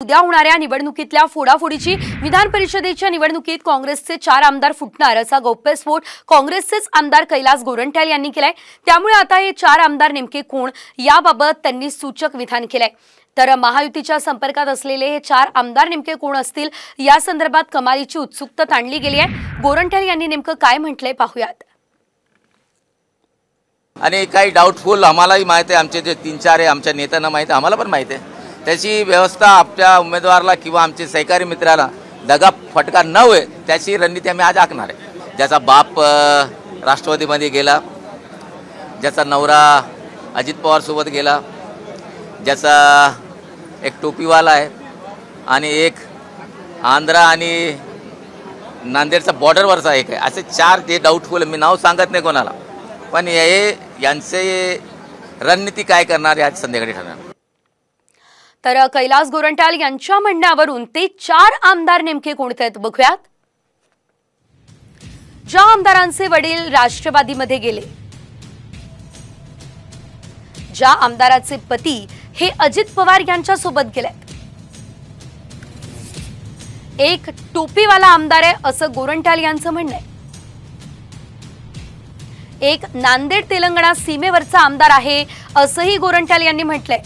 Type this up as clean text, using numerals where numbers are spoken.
उद्या होणाऱ्या निवडणुकीतल्या फोडाफोडीची विधान परिषदेच्या निवडणुकीत काँग्रेसचे 4 आमदार फुटणार असा गौप्यस्फोट काँग्रेसचेच आमदार कैलास गोरंट्याल यांनी केलाय। त्यामुळे आता हे 4 आमदार नेमके कोण याबाबत त्यांनी सूचक विधान केलंय। तर महायुतीच्या संपर्कात असलेले हे 4 आमदार नेमके कोण असतील या संदर्भात कमालीची उत्सुकता ताणली गेली आहे। गोरंट्याल यांनी नेमकं काय म्हटलंय पाहूयात। आणि काही डाऊटफुल आम्हालाही माहिती आहे, आमचे जे 3-4 आहे आमच्या नेत्यांना माहिती आहे, आम्हाला पण माहिती आहे। त्याची व्यवस्था आपल्या उमेदवाराला किंवा आमचे सहकारी मित्राला दगा फटका न होय त्याची रणनीती आम्ही आज आखणार आहे। ज्याचा बाप राष्ट्रवादीमध्ये गेला, ज्याचा नवरा अजित पवार सोबत गेला, ज्याचा एक टोपीवाला आहे आणि एक आंध्रा आणि नांदेडचा बॉर्डरवरचा एक आहे, असे 4 ते डाऊटफुल। मी नाव सांगत नाही कोणाला, पण यांचे रणनीती काय करणार आज संध्याकाळी ठरणार। तर कैलास गोरंट्याल यांच्या म्हणण्यावरून ते 4 आमदार नेमके कोणते आहेत बघूयात। ज्या आमदारांचे वडील राष्ट्रवादीमध्ये गेले, ज्या आमदाराचे पती हे अजित पवार यांच्या सोबत गेले, एक टोपीवाला आमदार आहे असं गोरंट्याल यांचं म्हणणं आहे। एक नांदेड तेलंगणा सीमेवरचा आमदार आहे असंही गोरंट्याल यांनी म्हटलंय।